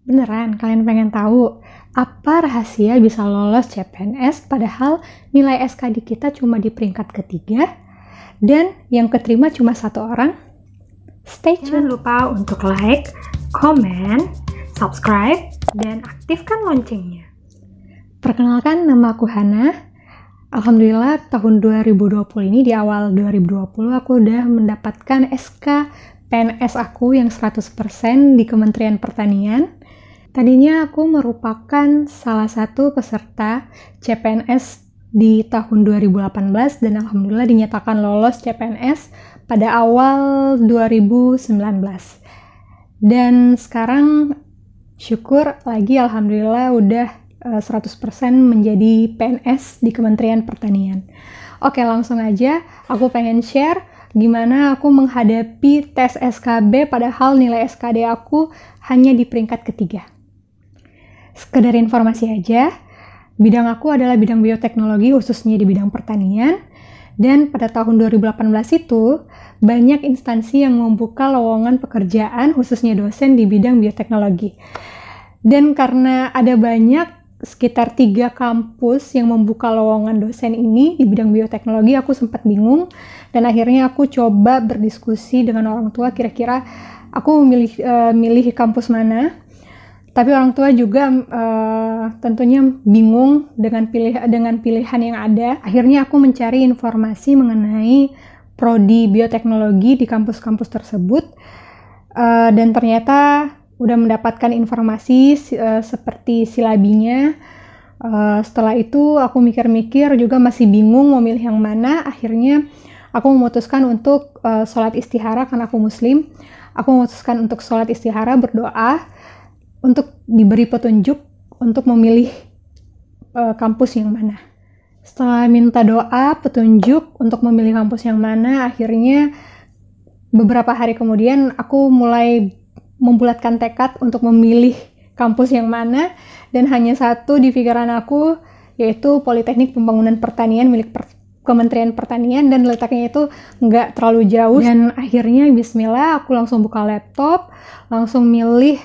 Beneran, kalian pengen tahu apa rahasia bisa lolos CPNS padahal nilai SKD kita cuma di peringkat ketiga dan yang keterima cuma 1 orang? Stay tune. Jangan lupa untuk like, komen, subscribe, dan aktifkan loncengnya. Perkenalkan, nama aku Hana. Alhamdulillah tahun 2020 ini, di awal 2020 aku udah mendapatkan SK PNS aku yang 100% di Kementerian Pertanian. Tadinya aku merupakan salah satu peserta CPNS di tahun 2018 dan alhamdulillah dinyatakan lolos CPNS pada awal 2019. Dan sekarang syukur lagi alhamdulillah udah 100% menjadi PNS di Kementerian Pertanian. Oke, langsung aja aku pengen share gimana aku menghadapi tes SKB padahal nilai SKD aku hanya di peringkat ketiga. Sekedar informasi aja, bidang aku adalah bidang bioteknologi khususnya di bidang pertanian, dan pada tahun 2018 itu banyak instansi yang membuka lowongan pekerjaan khususnya dosen di bidang bioteknologi. Dan karena ada banyak, sekitar 3 kampus yang membuka lowongan dosen ini di bidang bioteknologi, aku sempat bingung dan akhirnya aku coba berdiskusi dengan orang tua kira-kira aku milih kampus mana. Tapi orang tua juga tentunya bingung dengan pilihan yang ada. Akhirnya aku mencari informasi mengenai prodi bioteknologi di kampus-kampus tersebut dan ternyata udah mendapatkan informasi seperti silabinya. Setelah itu aku mikir-mikir juga masih bingung mau milih yang mana. Akhirnya aku memutuskan untuk sholat istihara karena aku muslim. Aku memutuskan untuk sholat istihara, berdoa untuk diberi petunjuk untuk memilih kampus yang mana. Setelah minta doa, petunjuk untuk memilih kampus yang mana, akhirnya beberapa hari kemudian aku mulai membulatkan tekad untuk memilih kampus yang mana, dan hanya satu di pikiran aku, yaitu Politeknik Pembangunan Pertanian milik Kementerian Pertanian, dan letaknya itu nggak terlalu jauh. Dan akhirnya bismillah aku langsung buka laptop, langsung milih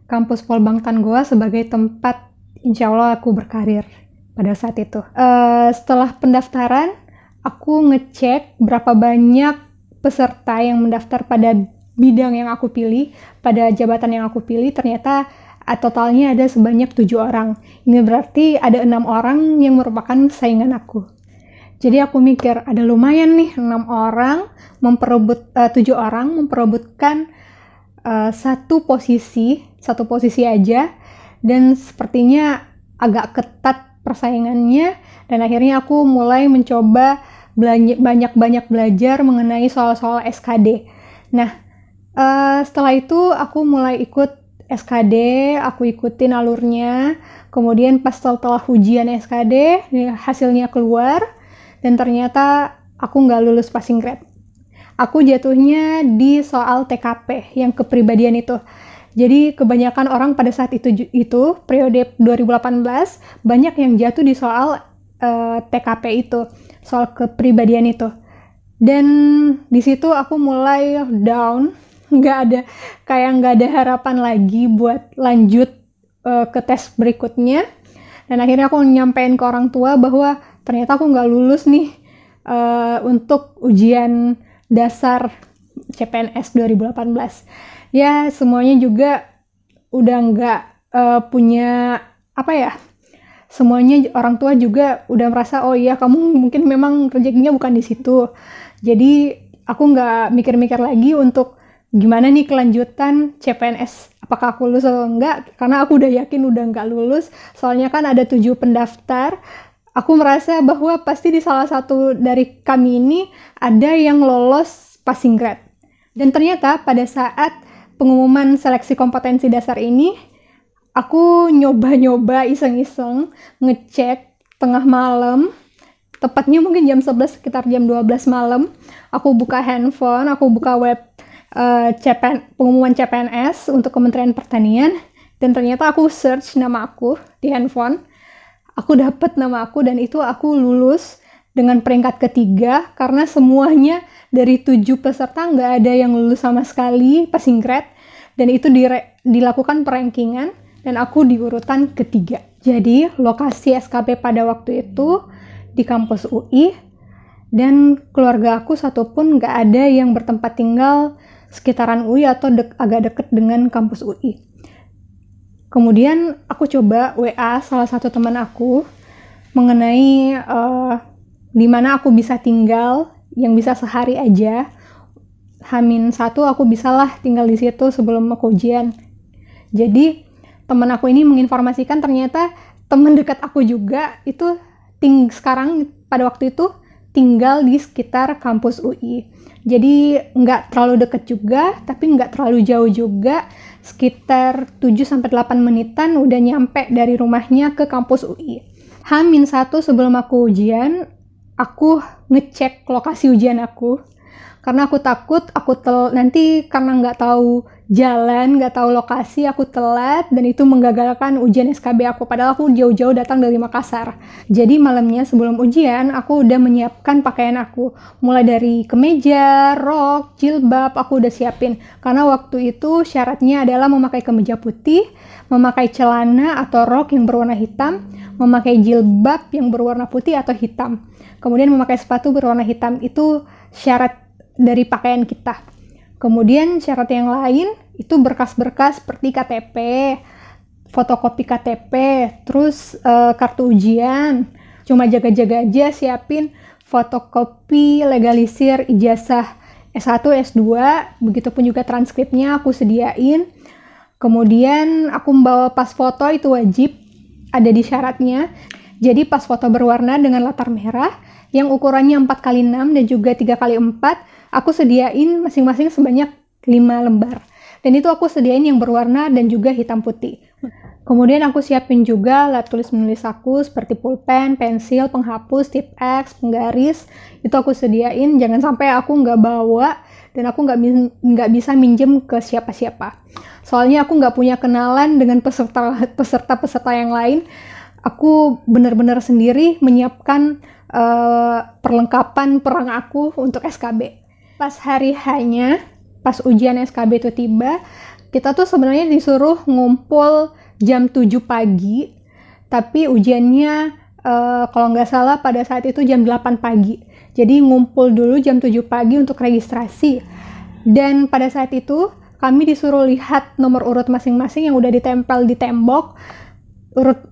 kampus Polbank Tangoa sebagai tempat insya Allah aku berkarir pada saat itu. Setelah pendaftaran, aku ngecek berapa banyak peserta yang mendaftar pada bidang yang aku pilih, pada jabatan yang aku pilih. Ternyata totalnya ada sebanyak 7 orang. Ini berarti ada 6 orang yang merupakan saingan aku. Jadi aku mikir, ada lumayan nih 7 orang memperebutkan satu posisi aja, dan sepertinya agak ketat persaingannya, dan akhirnya aku mulai mencoba banyak belajar mengenai soal-soal SKD. Nah, setelah itu aku mulai ikut SKD, aku ikutin alurnya, kemudian pas setelah ujian SKD, hasilnya keluar, dan ternyata aku nggak lulus passing grade. Aku jatuhnya di soal TKP yang kepribadian itu. Jadi kebanyakan orang pada saat itu periode 2018 banyak yang jatuh di soal TKP itu, soal kepribadian itu. Dan di situ aku mulai down, nggak ada harapan lagi buat lanjut ke tes berikutnya. Dan akhirnya aku nyampein ke orang tua bahwa ternyata aku nggak lulus nih untuk ujian dasar CPNS 2018. Ya, semuanya juga udah nggak punya semuanya orang tua juga udah merasa, oh iya kamu mungkin memang rezekinya bukan di situ. Jadi aku nggak mikir-mikir lagi untuk gimana nih kelanjutan CPNS, apakah aku lulus atau enggak, karena aku udah yakin udah nggak lulus. Soalnya kan ada 7 pendaftar. Aku merasa bahwa pasti di salah satu dari kami ini ada yang lolos passing grade. Dan ternyata pada saat pengumuman seleksi kompetensi dasar ini, aku nyoba iseng-iseng ngecek tengah malam, tepatnya mungkin jam 11, sekitar jam 12 malam, aku buka handphone, aku buka web pengumuman CPNS untuk Kementerian Pertanian, dan ternyata aku search nama aku di handphone. Aku dapet nama aku dan itu aku lulus dengan peringkat ketiga, karena semuanya dari 7 peserta nggak ada yang lulus sama sekali passing grade, dan itu dilakukan perankingan. dan aku di urutan ketiga. Jadi lokasi SKB pada waktu itu di kampus UI, dan keluarga aku satupun nggak ada yang bertempat tinggal sekitaran UI atau agak deket dengan kampus UI. Kemudian aku coba WA salah satu teman aku mengenai di mana aku bisa tinggal, yang bisa sehari aja. H-1 aku bisalah tinggal di situ sebelum aku ujian. Jadi teman aku ini menginformasikan ternyata teman dekat aku juga itu sekarang pada waktu itu tinggal di sekitar kampus UI. Jadi nggak terlalu deket juga, tapi nggak terlalu jauh juga, sekitar 7-8 menitan udah nyampe dari rumahnya ke kampus UI. H-1 sebelum aku ujian, aku ngecek lokasi ujian aku, karena aku takut nanti karena nggak tahu jalan, nggak tahu lokasi, aku telat dan itu menggagalkan ujian SKB aku, padahal aku jauh-jauh datang dari Makassar. Jadi malamnya sebelum ujian aku udah menyiapkan pakaian aku, mulai dari kemeja, rok, jilbab aku udah siapin, karena waktu itu syaratnya adalah memakai kemeja putih, memakai celana atau rok yang berwarna hitam, memakai jilbab yang berwarna putih atau hitam, kemudian memakai sepatu berwarna hitam. Itu syarat dari pakaian kita. Kemudian syarat yang lain itu berkas-berkas seperti KTP, fotokopi KTP, terus kartu ujian. Cuma jaga-jaga aja siapin fotokopi legalisir ijazah S1, S2, begitupun juga transkripnya aku sediain. Kemudian aku membawa pas foto, itu wajib ada di syaratnya. Jadi pas foto berwarna dengan latar merah yang ukurannya 4x6 dan juga 3x4, aku sediain masing-masing sebanyak 5 lembar. Dan itu aku sediain yang berwarna dan juga hitam putih. Kemudian aku siapin juga alat tulis-menulis aku seperti pulpen, pensil, penghapus, tip X, penggaris. Itu aku sediain, jangan sampai aku nggak bawa dan aku nggak bisa minjem ke siapa-siapa. Soalnya aku nggak punya kenalan dengan peserta yang lain. Aku benar-benar sendiri menyiapkan perlengkapan perang aku untuk SKB. Pas hari H-nya, pas ujian SKB itu tiba, kita tuh sebenarnya disuruh ngumpul jam 7 pagi, tapi ujiannya kalau nggak salah pada saat itu jam 8 pagi. Jadi ngumpul dulu jam 7 pagi untuk registrasi. Dan pada saat itu kami disuruh lihat nomor urut masing-masing yang udah ditempel di tembok.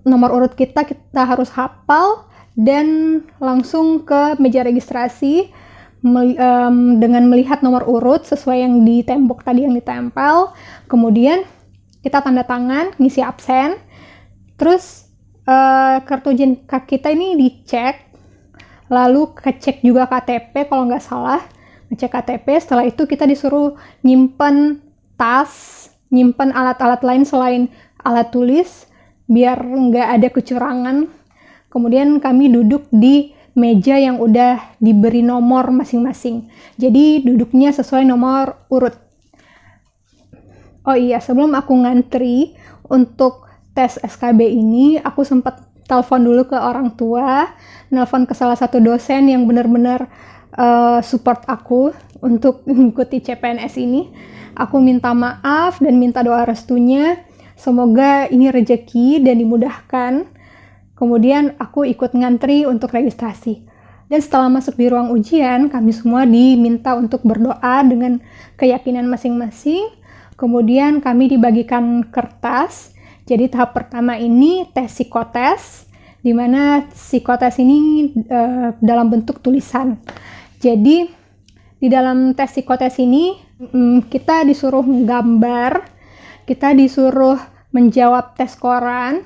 Nomor urut kita harus hafal dan langsung ke meja registrasi dengan melihat nomor urut sesuai yang di tembok tadi yang ditempel. Kemudian kita tanda tangan, ngisi absen, terus kartu ujian kita ini dicek, lalu kecek juga KTP kalau nggak salah, ngecek KTP. Setelah itu kita disuruh nyimpen tas, nyimpen alat-alat lain selain alat tulis, biar nggak ada kecurangan. Kemudian kami duduk di meja yang udah diberi nomor masing-masing. Jadi duduknya sesuai nomor urut. Oh iya, sebelum aku ngantri untuk tes SKB ini, aku sempat telepon dulu ke orang tua, nelpon ke salah satu dosen yang benar-benar support aku untuk mengikuti CPNS ini. Aku minta maaf dan minta doa restunya. Semoga ini rezeki dan dimudahkan. Kemudian aku ikut ngantri untuk registrasi. Dan setelah masuk di ruang ujian, kami semua diminta untuk berdoa dengan keyakinan masing-masing. Kemudian kami dibagikan kertas. Jadi tahap pertama ini tes psikotes, di mana psikotes ini dalam bentuk tulisan. Jadi di dalam tes psikotes ini kita disuruh gambar, kita disuruh menjawab tes koran.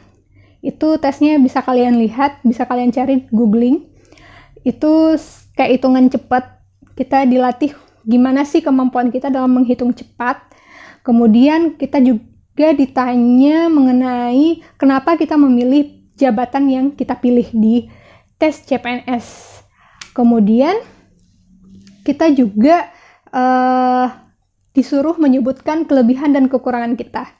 Itu tesnya bisa kalian lihat, bisa kalian cari googling. Itu kayak hitungan cepat. Kita dilatih gimana sih kemampuan kita dalam menghitung cepat. Kemudian kita juga ditanya mengenai kenapa kita memilih jabatan yang kita pilih di tes CPNS. Kemudian kita juga disuruh menyebutkan kelebihan dan kekurangan kita.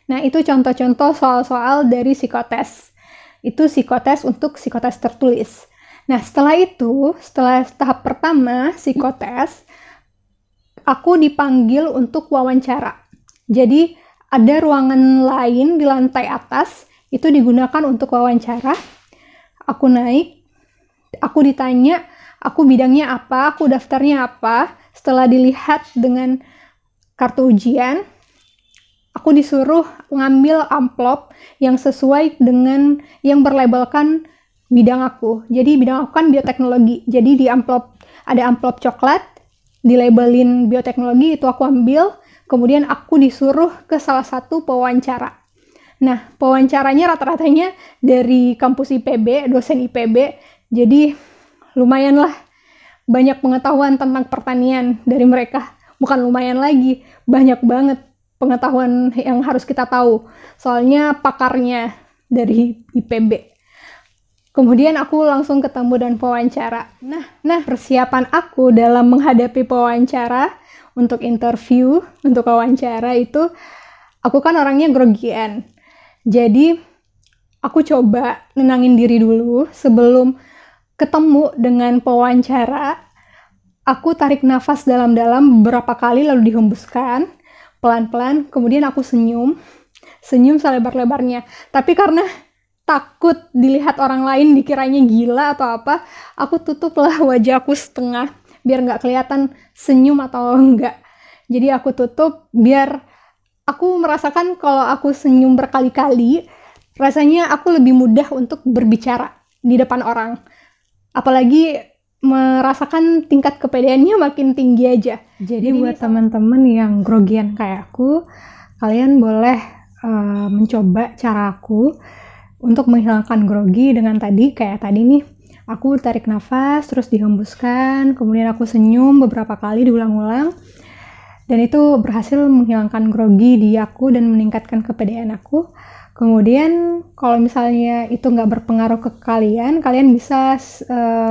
Nah, itu contoh-contoh soal-soal dari psikotes. Itu psikotes untuk psikotes tertulis. Nah, setelah tahap pertama psikotes, aku dipanggil untuk wawancara. Jadi, ada ruangan lain di lantai atas, itu digunakan untuk wawancara. Aku naik, aku ditanya, aku bidangnya apa, aku daftarnya apa. Setelah dilihat dengan kartu ujian, aku disuruh ngambil amplop yang sesuai dengan yang berlabelkan bidang aku. Jadi bidang aku kan bioteknologi. Jadi di amplop ada amplop coklat, dilabelin bioteknologi, itu aku ambil. Kemudian aku disuruh ke salah satu pewawancara. Nah, pewawancaranya rata-ratanya dari kampus IPB, dosen IPB. Jadi lumayan lah banyak pengetahuan tentang pertanian dari mereka. Bukan lumayan lagi, banyak banget pengetahuan yang harus kita tahu. Soalnya pakarnya dari IPB. Kemudian aku langsung ketemu dan pewawancara. Nah, persiapan aku dalam menghadapi pewawancara untuk interview, untuk wawancara itu, aku kan orangnya grogian. Jadi, aku coba nenangin diri dulu sebelum ketemu dengan pewawancara. Aku tarik nafas dalam-dalam beberapa kali lalu dihembuskan pelan-pelan, kemudian aku senyum selebar-lebarnya. Tapi karena takut dilihat orang lain dikiranya gila atau apa, aku tutuplah wajahku setengah biar nggak kelihatan senyum atau enggak. Jadi aku tutup biar aku merasakan kalau aku senyum berkali-kali, rasanya aku lebih mudah untuk berbicara di depan orang. Apalagi merasakan tingkat kepedeannya makin tinggi aja. Jadi buat teman-teman yang grogian kayak aku, kalian boleh mencoba caraku untuk menghilangkan grogi dengan kayak tadi nih. Aku tarik nafas, terus dihembuskan, kemudian aku senyum beberapa kali diulang-ulang. Dan itu berhasil menghilangkan grogi di aku dan meningkatkan kepedean aku. Kemudian kalau misalnya itu nggak berpengaruh ke kalian bisa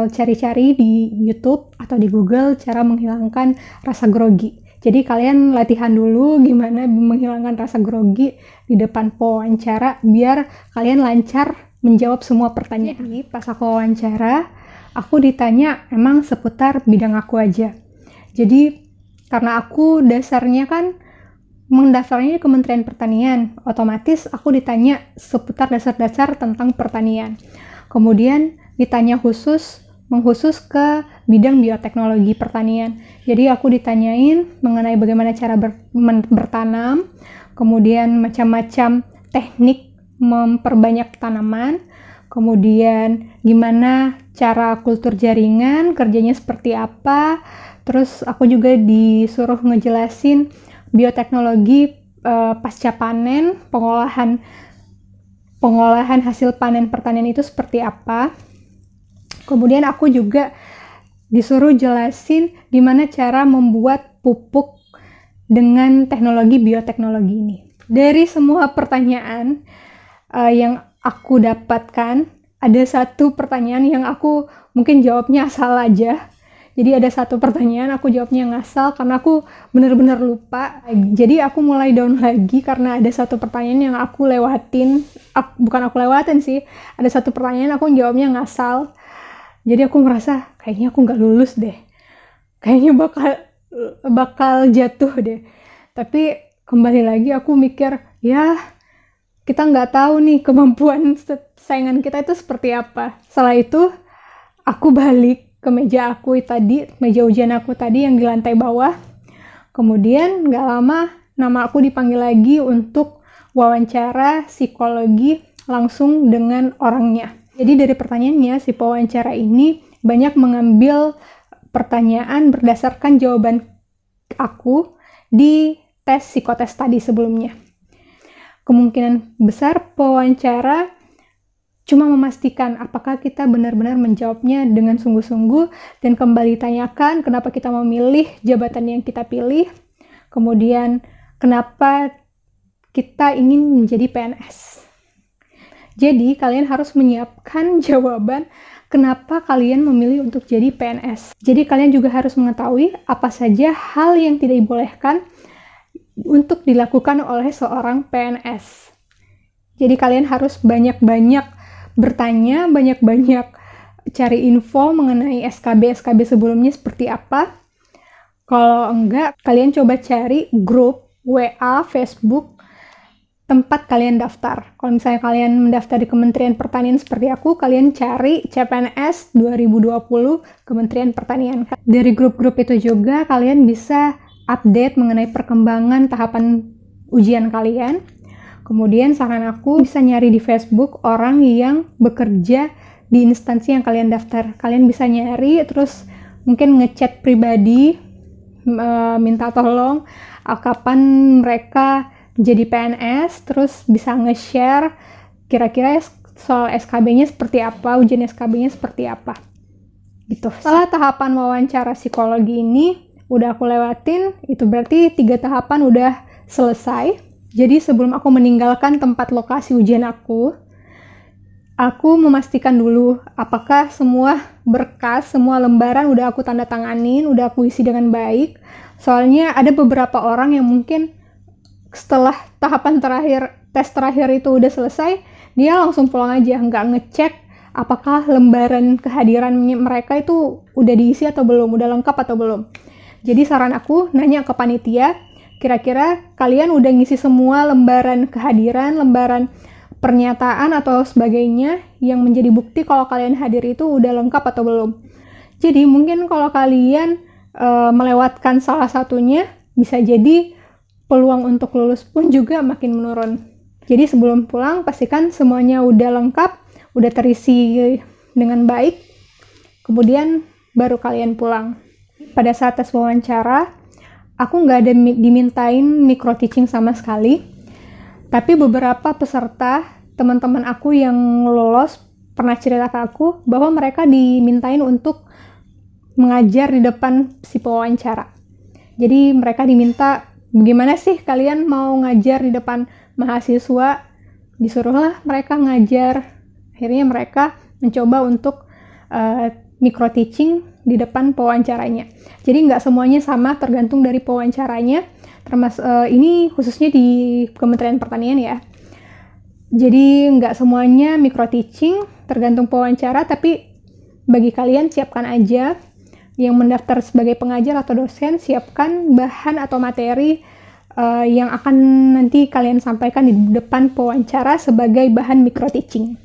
cari-cari di YouTube atau di Google cara menghilangkan rasa grogi. Jadi kalian latihan dulu gimana menghilangkan rasa grogi di depan pewawancara biar kalian lancar menjawab semua pertanyaan. Jadi pas aku wawancara, aku ditanya emang seputar bidang aku aja. Jadi karena aku dasarnya kan mendaftarnya di Kementerian Pertanian, otomatis aku ditanya seputar dasar-dasar tentang pertanian. Kemudian ditanya mengkhusus ke bidang bioteknologi pertanian. Jadi aku ditanyain mengenai bagaimana cara bertanam, kemudian macam-macam teknik memperbanyak tanaman, kemudian gimana cara kultur jaringan, kerjanya seperti apa. Terus aku juga disuruh ngejelasin bioteknologi pasca panen, pengolahan hasil panen pertanian itu seperti apa. Kemudian aku juga disuruh jelasin gimana cara membuat pupuk dengan teknologi bioteknologi ini. Dari semua pertanyaan yang aku dapatkan, ada satu pertanyaan yang aku mungkin jawabnya asal aja. Jadi ada satu pertanyaan aku jawabnya ngasal karena aku bener-bener lupa. Jadi aku mulai down lagi karena ada satu pertanyaan yang aku lewatin. Bukan aku lewatin sih, ada satu pertanyaan aku jawabnya ngasal. Jadi aku merasa kayaknya aku nggak lulus deh. Kayaknya bakal jatuh deh. Tapi kembali lagi aku mikir, ya kita nggak tahu nih kemampuan saingan kita itu seperti apa. Setelah itu aku balik ke meja ujian aku tadi yang di lantai bawah. Kemudian nggak lama nama aku dipanggil lagi untuk wawancara psikologi langsung dengan orangnya. Jadi dari pertanyaannya si pewawancara ini banyak mengambil pertanyaan berdasarkan jawaban aku di tes psikotes tadi sebelumnya. Kemungkinan besar pewawancara cuma memastikan apakah kita benar-benar menjawabnya dengan sungguh-sungguh dan kembali tanyakan kenapa kita memilih jabatan yang kita pilih, kemudian kenapa kita ingin menjadi PNS. Jadi kalian harus menyiapkan jawaban kenapa kalian memilih untuk jadi PNS. Jadi kalian juga harus mengetahui apa saja hal yang tidak dibolehkan untuk dilakukan oleh seorang PNS. Jadi kalian harus banyak-banyak bertanya, banyak-banyak cari info mengenai SKB sebelumnya seperti apa. Kalau enggak, kalian coba cari grup WA, Facebook tempat kalian daftar. Kalau misalnya kalian mendaftar di Kementerian Pertanian seperti aku, kalian cari CPNS 2020 Kementerian Pertanian. Dari grup-grup itu juga kalian bisa update mengenai perkembangan tahapan ujian kalian. Kemudian saran aku bisa nyari di Facebook orang yang bekerja di instansi yang kalian daftar. Kalian bisa nyari, terus mungkin ngechat pribadi, minta tolong kapan mereka jadi PNS, terus bisa nge-share kira-kira soal SKB-nya seperti apa, ujian SKB-nya seperti apa. Gitu. Setelah tahapan wawancara psikologi ini udah aku lewatin, itu berarti 3 tahapan udah selesai. Jadi sebelum aku meninggalkan tempat lokasi ujian aku memastikan dulu apakah semua berkas, semua lembaran udah aku tanda tanganin, udah aku isi dengan baik. Soalnya ada beberapa orang yang mungkin setelah tahapan terakhir, tes terakhir itu udah selesai, dia langsung pulang aja, nggak ngecek apakah lembaran kehadiran mereka itu udah diisi atau belum, udah lengkap atau belum. Jadi saran aku nanya ke panitia, kira-kira kalian udah ngisi semua lembaran kehadiran, lembaran pernyataan atau sebagainya yang menjadi bukti kalau kalian hadir itu udah lengkap atau belum. Jadi mungkin kalau kalian melewatkan salah satunya, bisa jadi peluang untuk lulus pun juga makin menurun. Jadi sebelum pulang, pastikan semuanya udah lengkap, udah terisi dengan baik, kemudian baru kalian pulang. Pada saat tes wawancara, aku nggak ada dimintain micro teaching sama sekali, tapi beberapa peserta, teman-teman aku yang lolos, pernah cerita ke aku bahwa mereka dimintain untuk mengajar di depan si pewawancara. Jadi mereka diminta, gimana sih kalian mau ngajar di depan mahasiswa? Disuruhlah mereka ngajar. Akhirnya mereka mencoba untuk micro teaching di depan pewawancaranya. Jadi nggak semuanya sama, tergantung dari pewawancaranya. Termasuk ini khususnya di Kementerian Pertanian ya. Jadi nggak semuanya micro teaching, tergantung pewawancara. Tapi bagi kalian siapkan aja. Yang mendaftar sebagai pengajar atau dosen, siapkan bahan atau materi yang akan nanti kalian sampaikan di depan pewawancara sebagai bahan micro teaching.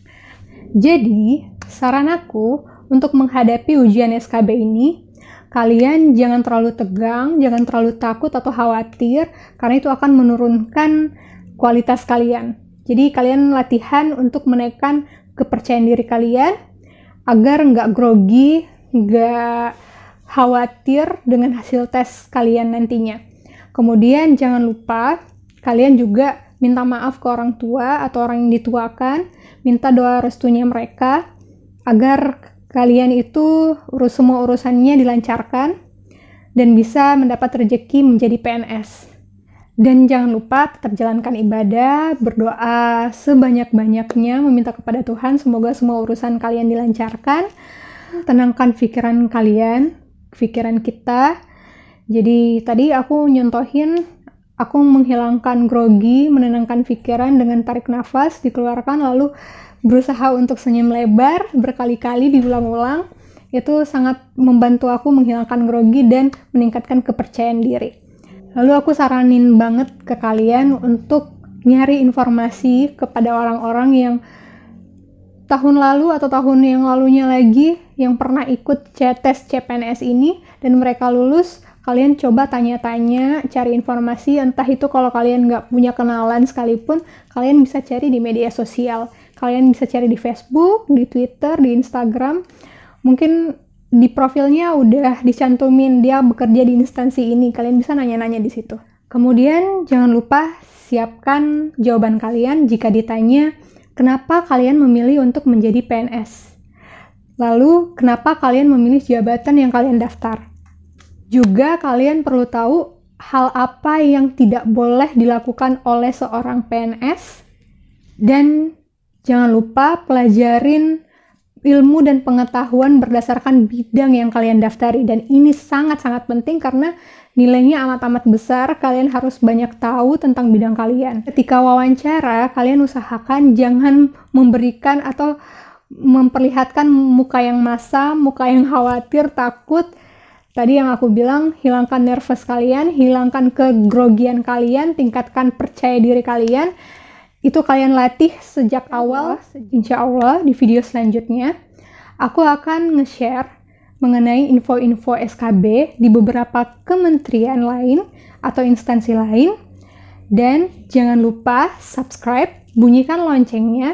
Jadi, saran aku untuk menghadapi ujian SKB ini, kalian jangan terlalu tegang, jangan terlalu takut atau khawatir, karena itu akan menurunkan kualitas kalian. Jadi, kalian latihan untuk menaikkan kepercayaan diri kalian, agar nggak grogi, nggak khawatir dengan hasil tes kalian nantinya. Kemudian jangan lupa kalian juga minta maaf ke orang tua atau orang yang dituakan, minta doa restunya mereka agar kalian itu semua urusannya dilancarkan dan bisa mendapat rezeki menjadi PNS. Dan jangan lupa tetap jalankan ibadah, berdoa sebanyak-banyaknya, meminta kepada Tuhan semoga semua urusan kalian dilancarkan. Tenangkan pikiran kalian, pikiran kita. Jadi tadi aku nyontohin, aku menghilangkan grogi, menenangkan pikiran dengan tarik nafas, dikeluarkan, lalu berusaha untuk senyum lebar berkali-kali diulang-ulang. Itu sangat membantu aku menghilangkan grogi dan meningkatkan kepercayaan diri. Lalu aku saranin banget ke kalian untuk nyari informasi kepada orang-orang yang tahun lalu atau tahun yang lalunya lagi yang pernah ikut tes CPNS ini dan mereka lulus. Kalian coba tanya-tanya, cari informasi, entah itu kalau kalian nggak punya kenalan sekalipun, kalian bisa cari di media sosial. Kalian bisa cari di Facebook, di Twitter, di Instagram. Mungkin di profilnya udah dicantumin dia bekerja di instansi ini, kalian bisa nanya-nanya di situ. Kemudian jangan lupa siapkan jawaban kalian jika ditanya, kenapa kalian memilih untuk menjadi PNS? Lalu, kenapa kalian memilih jabatan yang kalian daftar? Juga kalian perlu tahu hal apa yang tidak boleh dilakukan oleh seorang PNS. Dan jangan lupa pelajarin ilmu dan pengetahuan berdasarkan bidang yang kalian daftari. Dan ini sangat-sangat penting karena nilainya amat-amat besar. Kalian harus banyak tahu tentang bidang kalian. Ketika wawancara, kalian usahakan jangan memberikan atau memperlihatkan muka yang masam, muka yang khawatir, takut. Tadi yang aku bilang, hilangkan nervous kalian, hilangkan kegrogian kalian, tingkatkan percaya diri kalian, itu kalian latih sejak awal, insya Allah di video selanjutnya aku akan nge-share mengenai info-info SKB di beberapa kementerian lain atau instansi lain. Dan jangan lupa subscribe, bunyikan loncengnya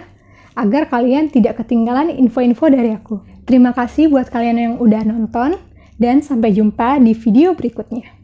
agar kalian tidak ketinggalan info-info dari aku. Terima kasih buat kalian yang udah nonton dan sampai jumpa di video berikutnya.